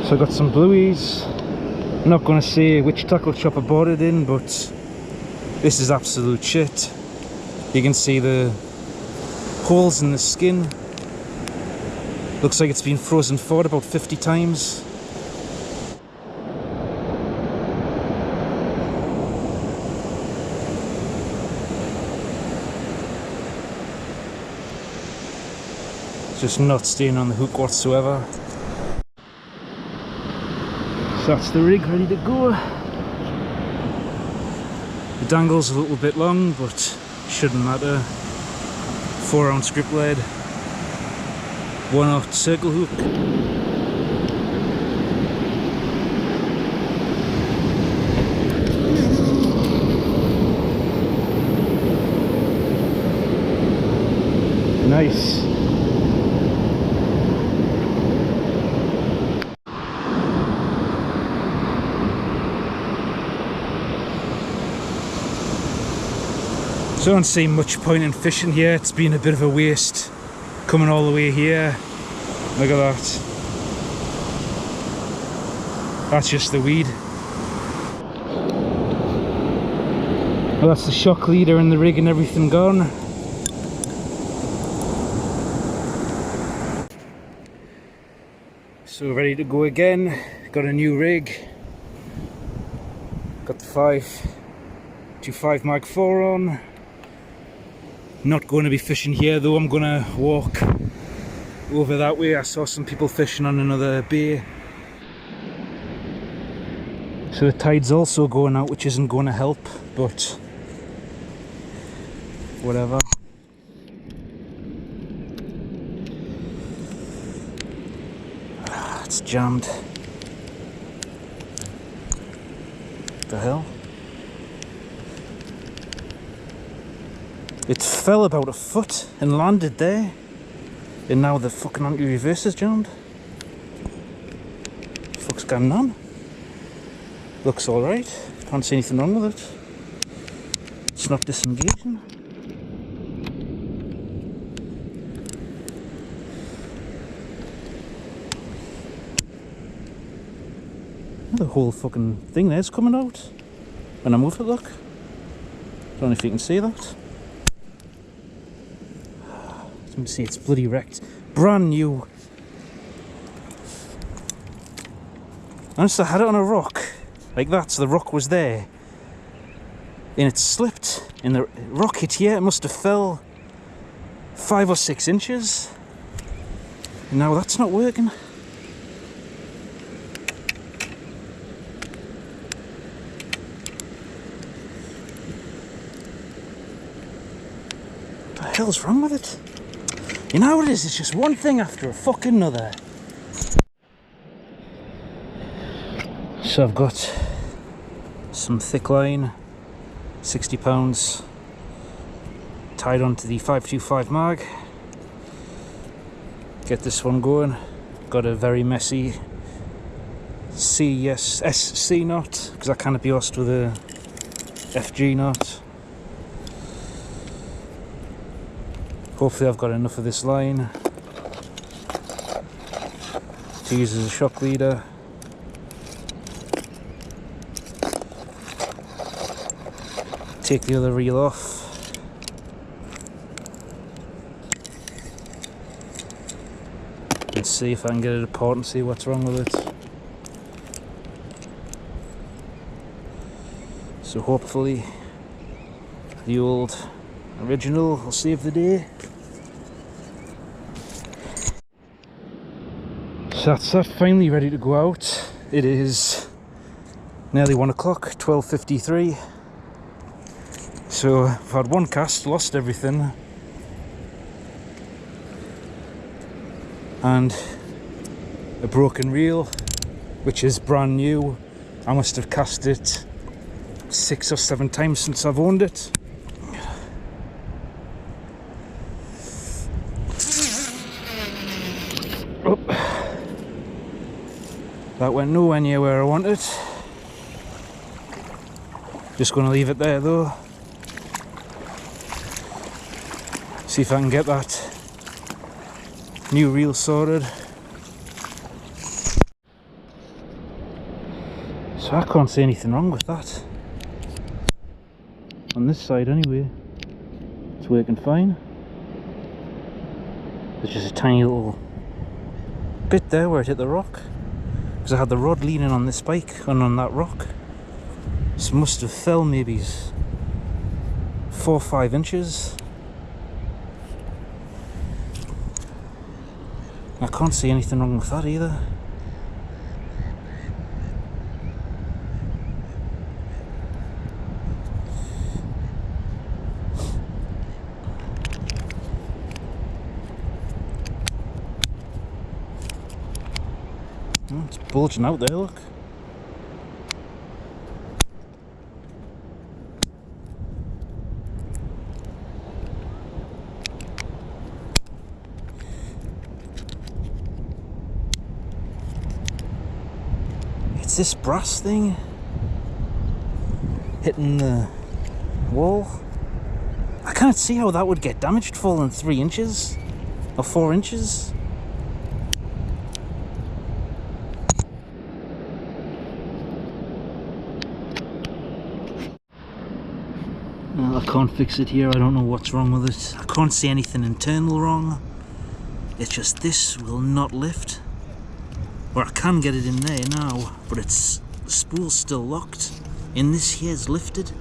So I got some blueies. I'm not going to say which tackle shop I bought it in, but this is absolute shit. You can see the holes in the skin. Looks like it's been frozen forward about 50 times. Just not staying on the hook whatsoever. So that's the rig ready to go. The dangle's a little bit long, but shouldn't matter. 4-ounce grip lead, 1/0 circle hook. Nice. So I don't see much point in fishing here. It's been a bit of a waste coming all the way here. Look at that. That's just the weed. Well, that's the shock leader and the rig and everything gone. So ready to go again. Got a new rig. Got the 525 Mag 4 on. Not going to be fishing here though. I'm going to walk over that way. I saw some people fishing on another bay. So the tide's also going out, which isn't going to help, but whatever. It's jammed. What the hell? It fell about a foot and landed there, and now the fucking anti-reverse is jammed. Fuck's going on? Looks alright. Can't see anything wrong with it. It's not disengaging. The whole fucking thing there's coming out when I move it, look. Don't know if you can see that. Let me see, it's bloody wrecked. Brand new. Honestly, I had it on a rock like that, so the rock was there and it slipped and the rock hit here. It must have fell 5 or 6 inches and now that's not working. What the hell's wrong with it? You know what it is? It's just one thing after a fucking another. So I've got some thick line, 60 pounds, tied onto the 525 Mag. Get this one going. Got a very messy SC knot because I can't be arsed with a FG knot. Hopefully I've got enough of this line to use as a shock leader. Take the other reel off. And see if I can get it apart and see what's wrong with it. So hopefully the old original will save the day. So that's that, finally ready to go out. It is nearly 1 o'clock, 12:53. So I've had one cast, lost everything, and a broken reel, which is brand new. I must have cast it 6 or 7 times since I've owned it. Oh. That went nowhere near where I wanted. Just going to leave it there though. See if I can get that new reel sorted. So I can't see anything wrong with that. On this side anyway, it's working fine. There's just a tiny little bit there where it hit the rock, because I had the rod leaning on this bike and on that rock. So it must have fell maybe 4 or 5 inches. I can't see anything wrong with that either. Oh, it's bulging out there, look. It's this brass thing hitting the wall. I can't see how that would get damaged falling 3 inches or 4 inches. Well, I can't fix it here. I don't know what's wrong with it. I can't see anything internal wrong. It's just this will not lift. Or I can get it in there now, but the spool's still locked. And this here's lifted.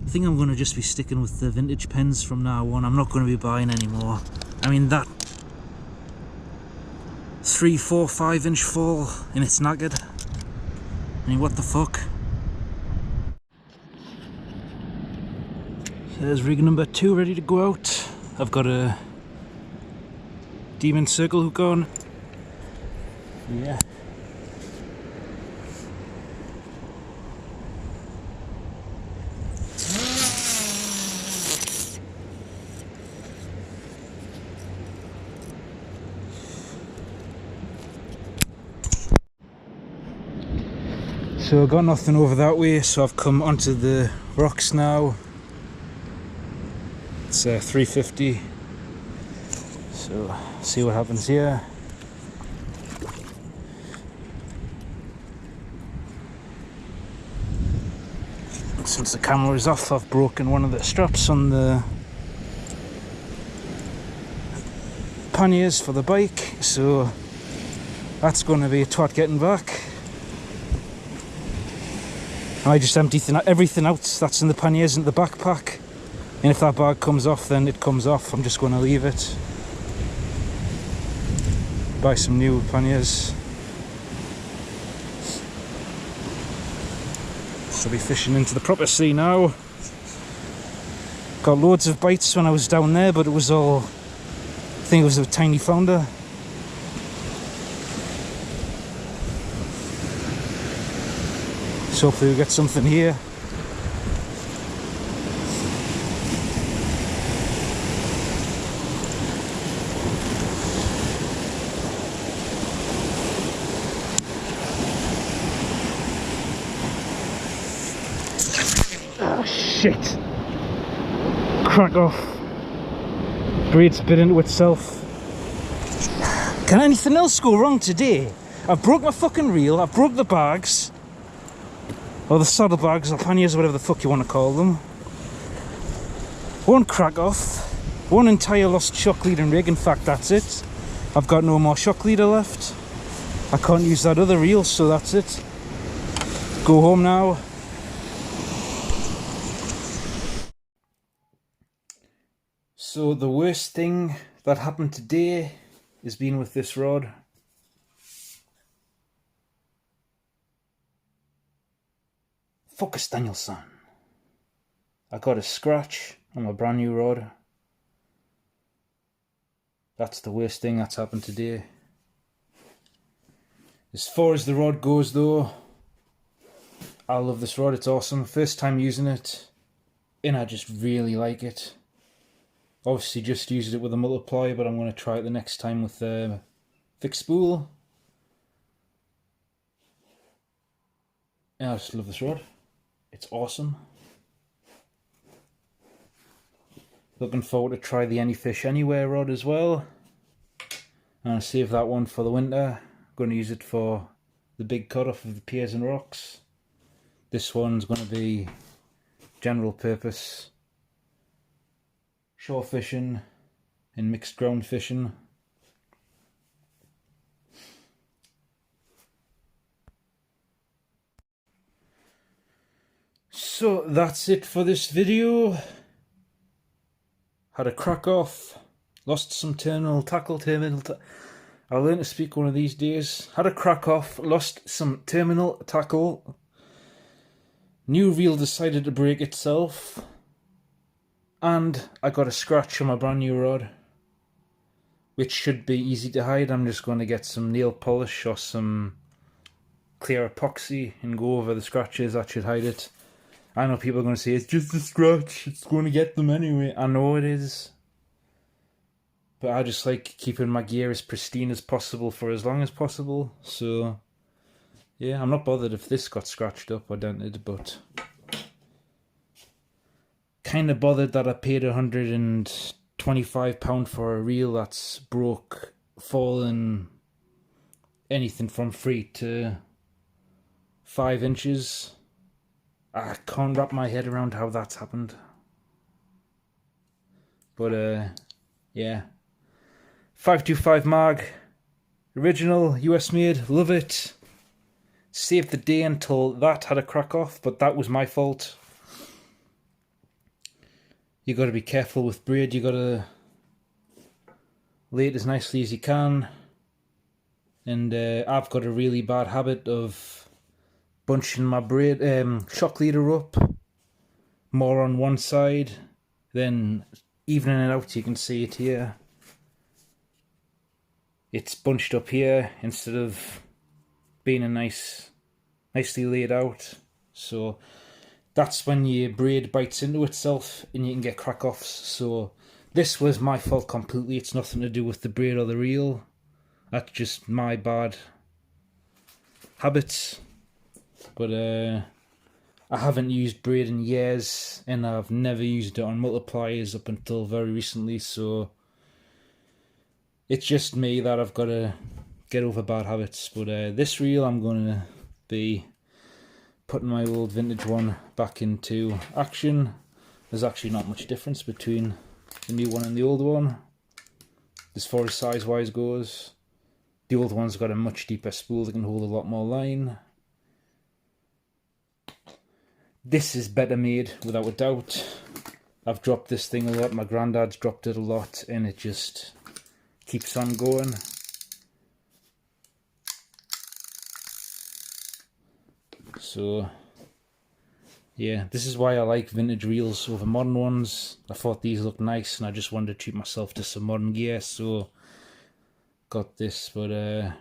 I think I'm going to just be sticking with the vintage pens from now on. I'm not going to be buying any more. I mean, that 3, 4, 5 inch fall and it's knackered. I mean, what the fuck? There's rig number 2 ready to go out. I've got a Demon circle hook on. Yeah. So I got nothing over that way, so I've come onto the rocks now. It's 350. So see what happens here. Since the camera is off, I've broken one of the straps on the panniers for the bike, so that's going to be a twat getting back. I just empty everything out that's in the panniers into the backpack, and if that bag comes off, then it comes off. I'm just going to leave it. Buy some new panniers. So I'll be fishing into the proper sea now. Got loads of bites when I was down there, but it was all, I think it was a tiny flounder. So hopefully we'll get something here. Oh shit! Crack off. Braid's bit into itself. Can anything else go wrong today? I've broke my fucking reel, I've broke the bags. Or the saddlebags or panniers, whatever the fuck you want to call them. One crack off. One entire lost shock leader and rig. In fact, that's it. I've got no more shock leader left. I can't use that other reel, so that's it. Go home now. So the worst thing that happened today is being with this rod. Focus, Danielson. I got a scratch on my brand new rod. That's the worst thing that's happened today. As far as the rod goes though, I love this rod, it's awesome. First time using it, and I just really like it. Obviously just used it with a multiply, but I'm going to try it the next time with a fixed spool. And I just love this rod. It's awesome. Looking forward to try the Any Fish Anywhere rod as well. I'm going to save that one for the winter. I'm going to use it for the big cut-off of the piers and rocks. This one's going to be general purpose shore fishing and mixed ground fishing. So that's it for this video. Had a crack off, lost some terminal tackle, I'll learn to speak one of these days. Had a crack off, lost some terminal tackle. New reel decided to break itself. And I got a scratch on my brand new rod, which should be easy to hide. I'm just going to get some nail polish or some clear epoxy and go over the scratches. That should hide it. I know people are going to say, it's just a scratch, it's going to get them anyway. I know it is. But I just like keeping my gear as pristine as possible for as long as possible. So, yeah, I'm not bothered if this got scratched up or dented, but kind of bothered that I paid £125 for a reel that's broke, fallen, anything from 3 to 5 inches. I can't wrap my head around how that's happened. But, yeah. 525 mag. Original, US made, love it. Saved the day until that had a crack off, but that was my fault. You got to be careful with braid. You got to lay it as nicely as you can. And I've got a really bad habit of bunching my braid shock leader up more on one side, then evening it out. You can see it here. It's bunched up here instead of being a nicely laid out. So that's when your braid bites into itself and you can get crack offs. So this was my fault completely. It's nothing to do with the braid or the reel. That's just my bad habits. But I haven't used braid in years, and I've never used it on multipliers up until very recently, so it's just me that I've got to get over bad habits. But this reel I'm going to be putting my old vintage one back into action. There's actually not much difference between the new one and the old one as far as size wise goes. The old one's got a much deeper spool that can hold a lot more line. This is better made, without a doubt. I've dropped this thing a lot, my granddad's dropped it a lot, and it just keeps on going. So, yeah, this is why I like vintage reels over modern ones. I thought these looked nice, and I just wanted to treat myself to some modern gear, so got this. But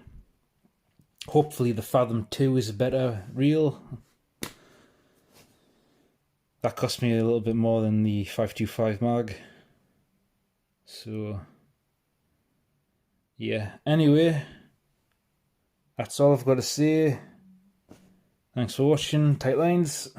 hopefully the Fathom 2 is a better reel. That cost me a little bit more than the 525 mag. So, yeah. Anyway, that's all I've got to say. Thanks for watching. Tight lines.